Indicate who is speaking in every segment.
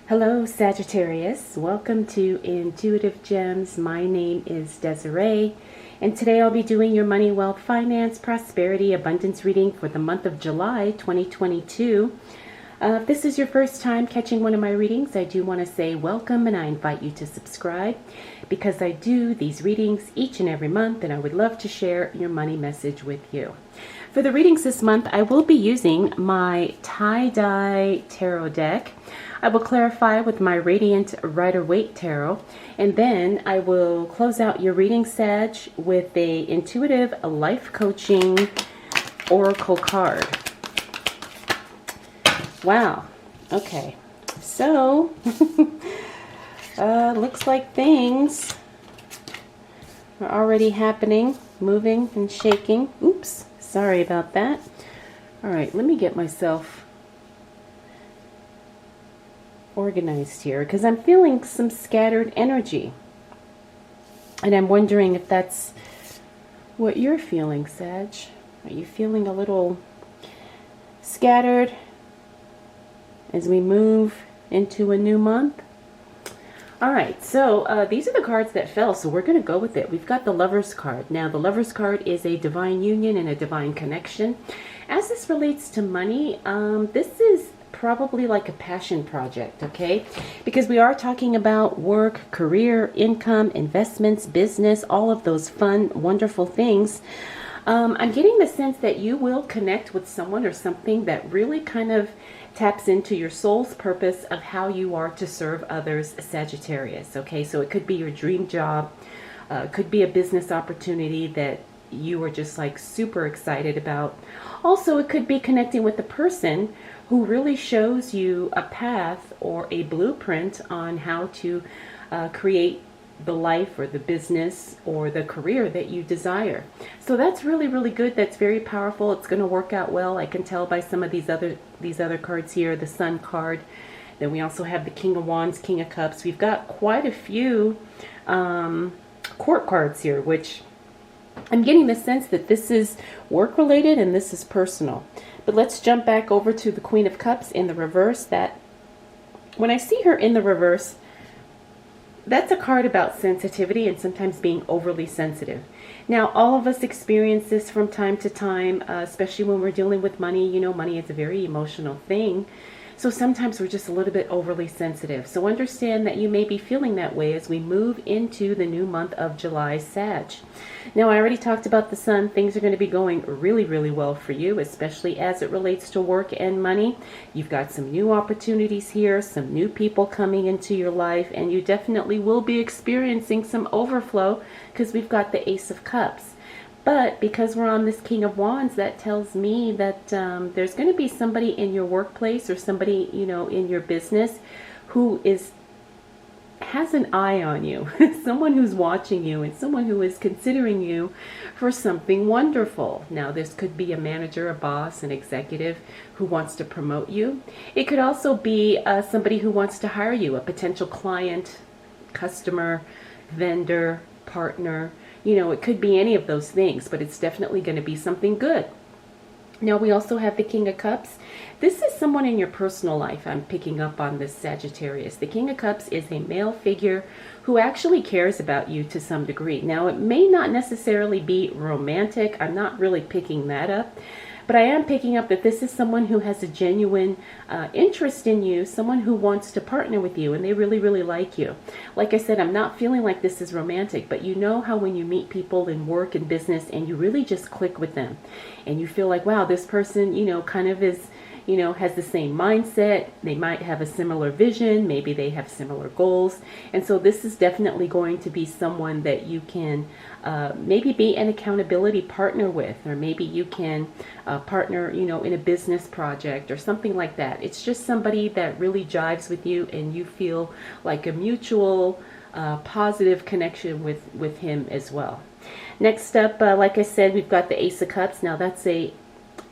Speaker 1: Hello, Sagittarius. Welcome to Intuitive Gems. My name is Desiree, and today I'll be doing your money, wealth, finance, prosperity, abundance reading for the month of July 2022. If this is your first time catching one of my readings, I do want to say welcome, and I invite you to subscribe because I do these readings each and every month, and I would love to share your money message with you. For the readings this month, I will be using my tie-dye tarot deck. I will clarify with my Radiant Rider-Waite Tarot, and then I will close out your reading, Sag, with a intuitive life coaching oracle card. Wow. Okay. So, looks like things are already happening, moving and shaking. Oops. Sorry about that. All right, let me get myself organized here because I'm feeling some scattered energy. And I'm wondering if that's what you're feeling, Sag. Are you feeling a little scattered as we move into a new month? All right, so these are the cards that fell, so we're going to go with it. We've got the Lover's card. Now, the Lover's card is a divine union and a divine connection. As this relates to money, this is probably like a passion project, okay? Because we are talking about work, career, income, investments, business, all of those fun, wonderful things. I'm getting the sense that you will connect with someone or something that really kind of taps into your soul's purpose of how you are to serve others, Sagittarius. Okay, so it could be your dream job, could be a business opportunity that you are just like super excited about. Also, it could be connecting with a person who really shows you a path or a blueprint on how to create the life or the business or the career that you desire. So that's really, really good. That's very powerful. It's going to work out well. I can tell by some of these other cards here, the Sun card. Then we also have the King of Wands, King of Cups. We've got quite a few court cards here, which I'm getting the sense that this is work related and this is personal. But let's jump back over to the Queen of Cups in the reverse. That when I see her in the reverse, that's a card about sensitivity and sometimes being overly sensitive. Now, all of us experience this from time to time, especially when we're dealing with money. You know, money is a very emotional thing. So sometimes we're just a little bit overly sensitive. So understand that you may be feeling that way as we move into the new month of July, Sag. Now, I already talked about the Sun. Things are going to be going really, really well for you, especially as it relates to work and money. You've got some new opportunities here, some new people coming into your life, and you definitely will be experiencing some overflow because we've got the Ace of Cups. But because we're on this King of Wands, that tells me that there's going to be somebody in your workplace or somebody, you know, in your business who has an eye on you, someone who's watching you and someone who is considering you for something wonderful. Now, this could be a manager, a boss, an executive who wants to promote you. It could also be somebody who wants to hire you, a potential client, customer, vendor, partner. You know, it could be any of those things, but it's definitely going to be something good. Now, we also have the King of Cups. This is someone in your personal life. I'm picking up on this, Sagittarius. The King of Cups is a male figure who actually cares about you to some degree. Now, it may not necessarily be romantic. I'm not really picking that up. But I am picking up that this is someone who has a genuine interest in you, someone who wants to partner with you, and they really, really like you. Like I said, I'm not feeling like this is romantic, but you know how when you meet people in work and business and you really just click with them and you feel like, wow, this person, you know, kind of is, you know, has the same mindset. They might have a similar vision. Maybe they have similar goals. And so this is definitely going to be someone that you can maybe be an accountability partner with, or maybe you can partner, you know, in a business project or something like that. It's just somebody that really jives with you and you feel like a mutual positive connection with him as well. Next up, like I said, we've got the Ace of Cups. Now, that's a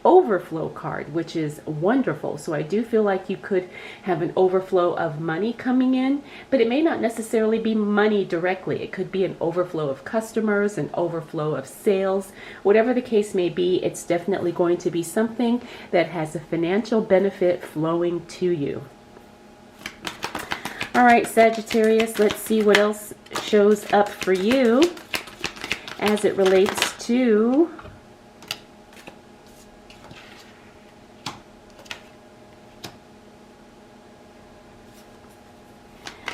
Speaker 1: overflow card, which is wonderful. So I do feel like you could have an overflow of money coming in, but it may not necessarily be money directly. It could be an overflow of customers, an overflow of sales. Whatever the case may be, it's definitely going to be something that has a financial benefit flowing to you. All right, Sagittarius, let's see what else shows up for you as it relates to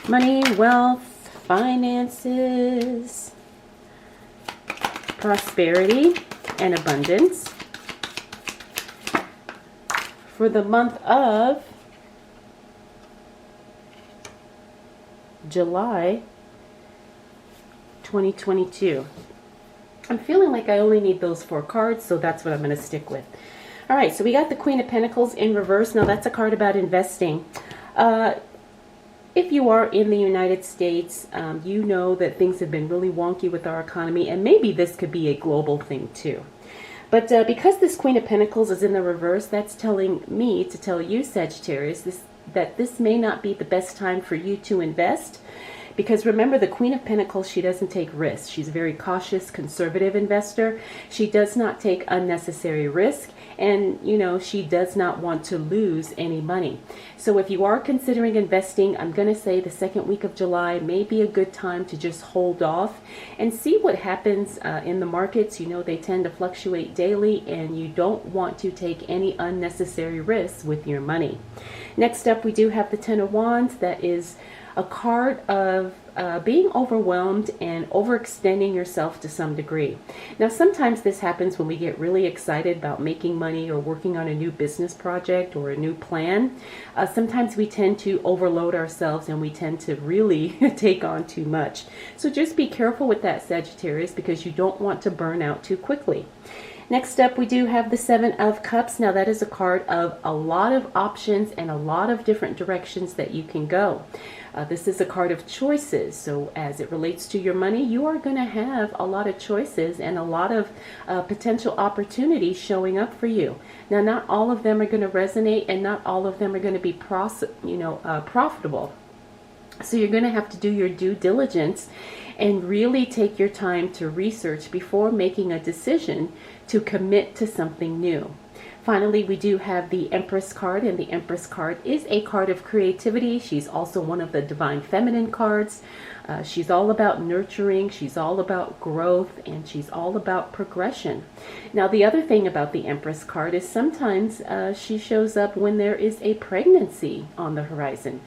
Speaker 1: money, wealth, finances, prosperity, and abundance for the month of July 2022. I'm feeling like I only need those 4 cards, so that's what I'm going to stick with. All right, so we got the Queen of Pentacles in reverse. Now that's a card about investing. If you are in the United States, you know that things have been really wonky with our economy, and maybe this could be a global thing too. But because this Queen of Pentacles is in the reverse, that's telling me to tell you, Sagittarius, that this may not be the best time for you to invest. Because remember, the Queen of Pentacles, she doesn't take risks. She's a very cautious, conservative investor. She does not take unnecessary risk. And, you know, she does not want to lose any money. So if you are considering investing, I'm going to say the second week of July may be a good time to just hold off and see what happens in the markets. You know, they tend to fluctuate daily, and you don't want to take any unnecessary risks with your money. Next up, we do have the Ten of Wands. That is a card of being overwhelmed and overextending yourself to some degree. Now, sometimes this happens when we get really excited about making money or working on a new business project or a new plan. Sometimes we tend to overload ourselves and we tend to really take on too much. So just be careful with that, Sagittarius, because you don't want to burn out too quickly. Next up, we do have the Seven of Cups. Now, that is a card of a lot of options and a lot of different directions that you can go. This is a card of choices. So as it relates to your money, you are going to have a lot of choices and a lot of potential opportunities showing up for you. Now, not all of them are going to resonate, and not all of them are going to be profitable. So you're going to have to do your due diligence and really take your time to research before making a decision to commit to something new. Finally, we do have the Empress card, and the Empress card is a card of creativity. She's also one of the Divine Feminine cards. She's all about nurturing, she's all about growth, and she's all about progression. Now, the other thing about the Empress card is sometimes she shows up when there is a pregnancy on the horizon.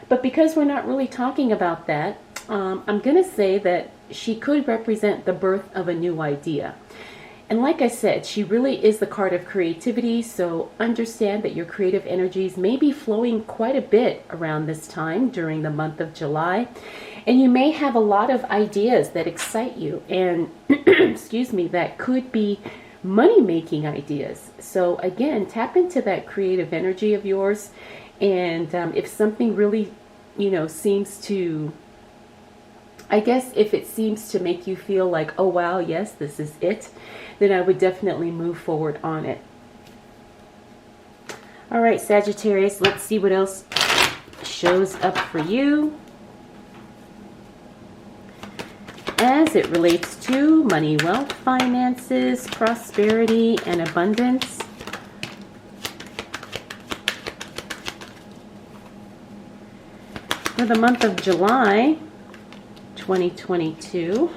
Speaker 1: But because we're not really talking about that, I'm going to say that she could represent the birth of a new idea. And like I said, she really is the card of creativity, so understand that your creative energies may be flowing quite a bit around this time during the month of July. And you may have a lot of ideas that excite you and, excuse me, that could be money-making ideas. So again, tap into that creative energy of yours. And if something really, seems to, I guess if it seems to make you feel like, oh wow, yes, this is it, then I would definitely move forward on it. All right, Sagittarius, let's see what else shows up for you as it relates to money, wealth, finances, prosperity, and abundance. For the month of July 2022.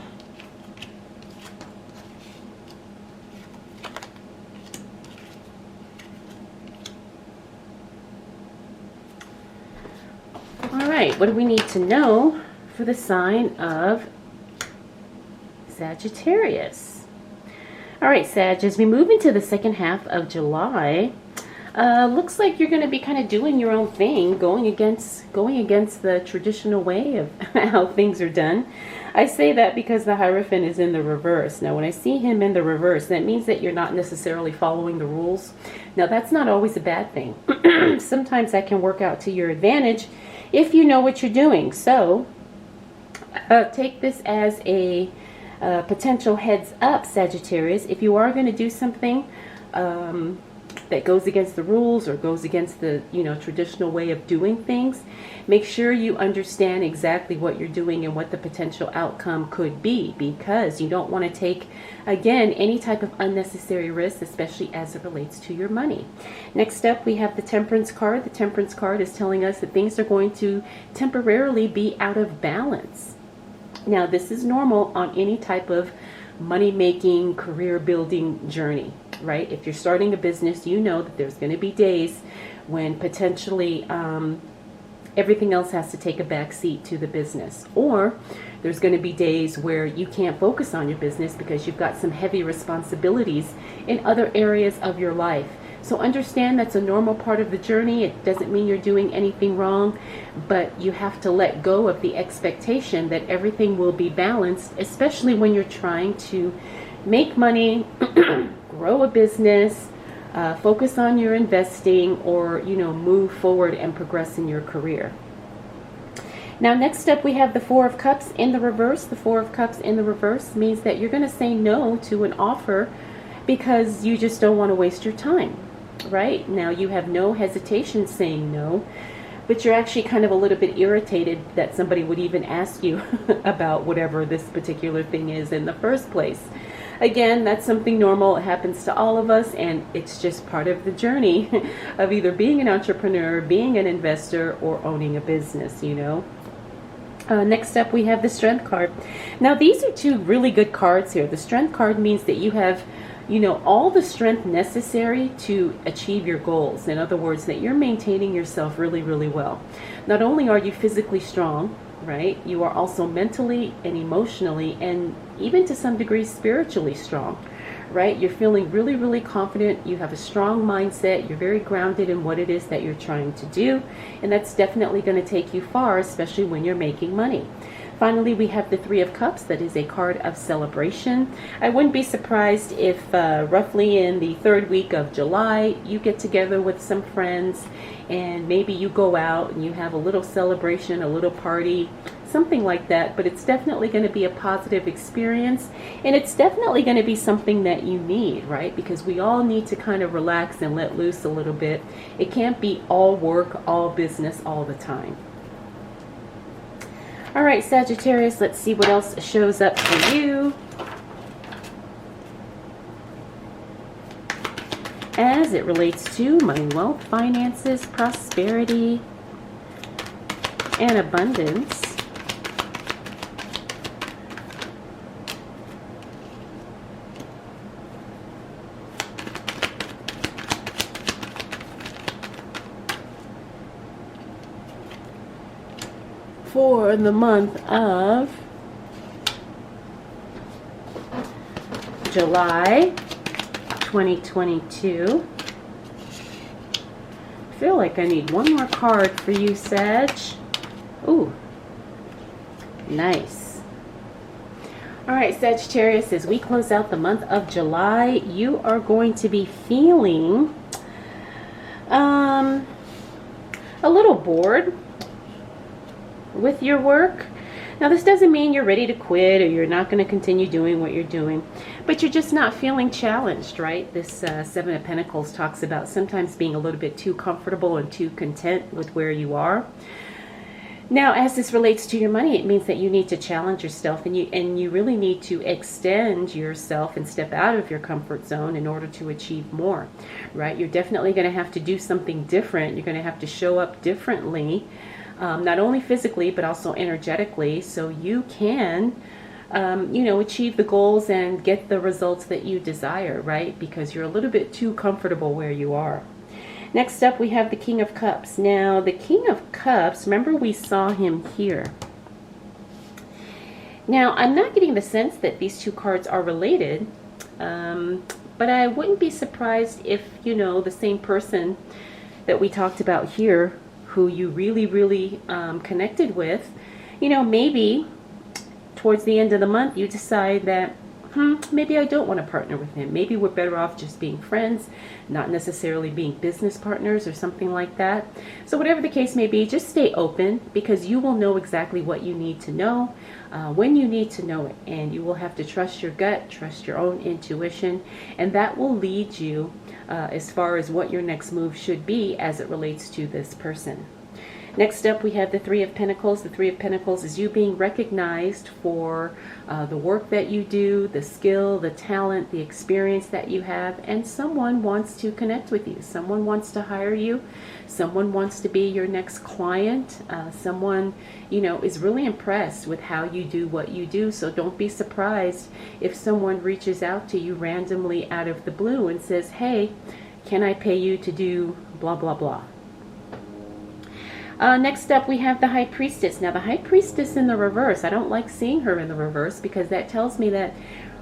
Speaker 1: All right, what do we need to know for the sign of Sagittarius? All right, Sag, as we move into the second half of July, looks like you're going to be kind of doing your own thing, going against the traditional way of how things are done. I say that because the Hierophant is in the reverse. Now, when I see him in the reverse, that means that you're not necessarily following the rules. Now, that's not always a bad thing. Sometimes that can work out to your advantage if you know what you're doing. So, take this as a potential heads up, Sagittarius. If you are going to do something, that goes against the rules or goes against the, traditional way of doing things, make sure you understand exactly what you're doing and what the potential outcome could be, because you don't want to take, again, any type of unnecessary risk, especially as it relates to your money. Next up, we have the Temperance card. The Temperance card is telling us that things are going to temporarily be out of balance. Now, this is normal on any type of money-making, career-building journey, right? If you're starting a business, you know that there's going to be days when potentially everything else has to take a back seat to the business. Or there's going to be days where you can't focus on your business because you've got some heavy responsibilities in other areas of your life. So understand that's a normal part of the journey. It doesn't mean you're doing anything wrong, but you have to let go of the expectation that everything will be balanced, especially when you're trying to make money, grow a business, focus on your investing, or, move forward and progress in your career. Now, next up, we have the Four of Cups in the reverse. The Four of Cups in the reverse means that you're going to say no to an offer because you just don't want to waste your time. Right now, you have no hesitation saying no, but you're actually kind of a little bit irritated that somebody would even ask you about whatever this particular thing is in the first place. Again, that's something normal. It happens to all of us, and it's just part of the journey of either being an entrepreneur, being an investor, or owning a business, Next up, we have the Strength card. Now, these are two really good cards here. The Strength card means that you have all the strength necessary to achieve your goals. In other words, that you're maintaining yourself really, really well. Not only are you physically strong, right, you are also mentally and emotionally and even to some degree spiritually strong, right? You're feeling really, really confident. You have a strong mindset. You're very grounded in what it is that you're trying to do. And that's definitely going to take you far, especially when you're making money. Finally, we have the Three of Cups. That is a card of celebration. I wouldn't be surprised if roughly in the third week of July, you get together with some friends and maybe you go out and you have a little celebration, a little party, something like that. But it's definitely going to be a positive experience, and it's definitely going to be something that you need, right? Because we all need to kind of relax and let loose a little bit. It can't be all work, all business all the time. All right, Sagittarius, let's see what else shows up for you as it relates to money, wealth, finances, prosperity, and abundance. For the month of July 2022. I feel like I need one more card for you, Sag. Ooh, nice. All right, Sagittarius, as we close out the month of July, you are going to be feeling a little bored with your work. Now, this doesn't mean you're ready to quit or you're not going to continue doing what you're doing, but you're just not feeling challenged, right? This Seven of Pentacles talks about sometimes being a little bit too comfortable and too content with where you are. Now, as this relates to your money, it means that you need to challenge yourself, and you really need to extend yourself and step out of your comfort zone in order to achieve more, right? You're definitely going to have to do something different. You're going to have to show up differently, not only physically, but also energetically, so you can, achieve the goals and get the results that you desire, right? Because you're a little bit too comfortable where you are. Next up, we have the King of Cups. Now, the King of Cups, remember we saw him here. Now, I'm not getting the sense that these two cards are related, but I wouldn't be surprised if, the same person that we talked about here, who you really, really connected with, maybe towards the end of the month you decide that, maybe I don't want to partner with him. Maybe we're better off just being friends, not necessarily being business partners or something like that. So whatever the case may be, just stay open, because you will know exactly what you need to know when you need to know it. And you will have to trust your gut, trust your own intuition, and that will lead you as far as what your next move should be as it relates to this person. Next up, we have the Three of Pentacles. The Three of Pentacles is you being recognized for the work that you do, the skill, the talent, the experience that you have, and someone wants to connect with you. Someone wants to hire you. Someone wants to be your next client. Someone, is really impressed with how you do what you do. So don't be surprised if someone reaches out to you randomly out of the blue and says, hey, can I pay you to do blah, blah, blah. Next up, we have the High Priestess. Now, the High Priestess in the reverse, I don't like seeing her in the reverse, because that tells me that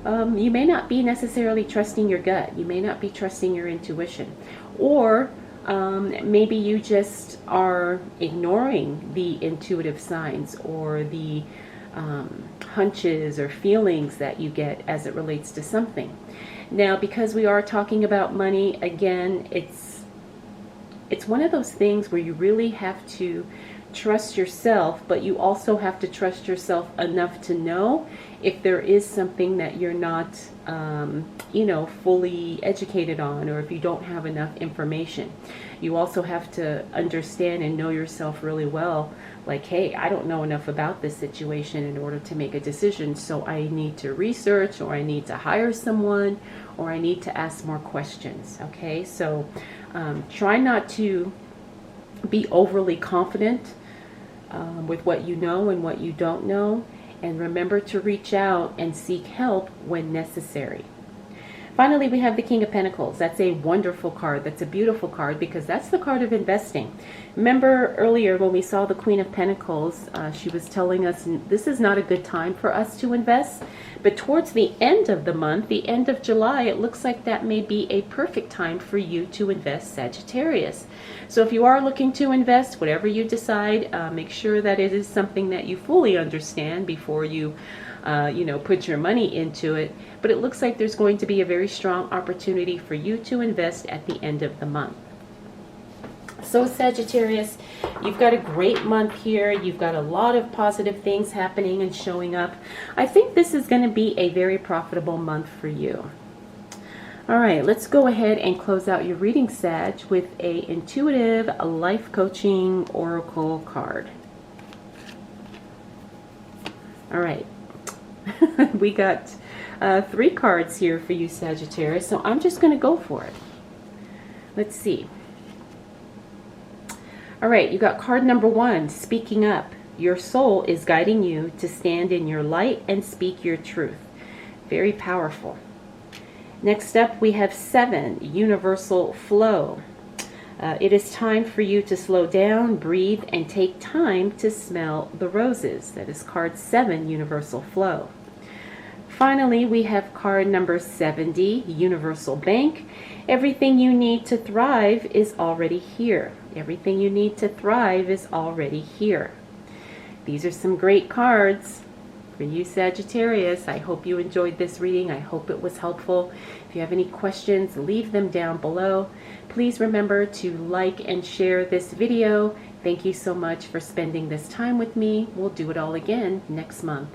Speaker 1: you may not be necessarily trusting your gut. You may not be trusting your intuition. Or maybe you just are ignoring the intuitive signs or the hunches or feelings that you get as it relates to something. Now, because we are talking about money, again, it's one of those things where you really have to trust yourself, but you also have to trust yourself enough to know if there is something that you're not, fully educated on, or if you don't have enough information. You also have to understand and know yourself really well. Like, hey, I don't know enough about this situation in order to make a decision, so I need to research, or I need to hire someone, or I need to ask more questions. Okay, so try not to be overly confident with what you know and what you don't know, and remember to reach out and seek help when necessary. Finally, we have the King of Pentacles. That's a wonderful card. That's a beautiful card, because that's the card of investing. Remember earlier when we saw the Queen of Pentacles, she was telling us this is not a good time for us to invest. But towards the end of the month, the end of July, it looks like that may be a perfect time for you to invest, Sagittarius. So if you are looking to invest, whatever you decide, make sure that it is something that you fully understand before you put your money into it. But it looks like there's going to be a very strong opportunity for you to invest at the end of the month. So Sagittarius, you've got a great month here. You've got a lot of positive things happening and showing up. I think this is going to be a very profitable month for you. All right, let's go ahead and close out your reading, Sag, with a intuitive life coaching oracle card. All right. We got 3 cards here for you, Sagittarius, so I'm just going to go for it. Let's see. All right, you got card number 1, speaking up. Your soul is guiding you to stand in your light and speak your truth. Very powerful. Next up, we have 7, universal flow. It is time for you to slow down, breathe, and take time to smell the roses. That is card 7, universal flow. Finally, we have card number 70, universal bank. Everything you need to thrive is already here. Everything you need to thrive is already here. These are some great cards for you, Sagittarius. I hope you enjoyed this reading. I hope it was helpful. If you have any questions, leave them down below. Please remember to like and share this video. Thank you so much for spending this time with me. We'll do it all again next month.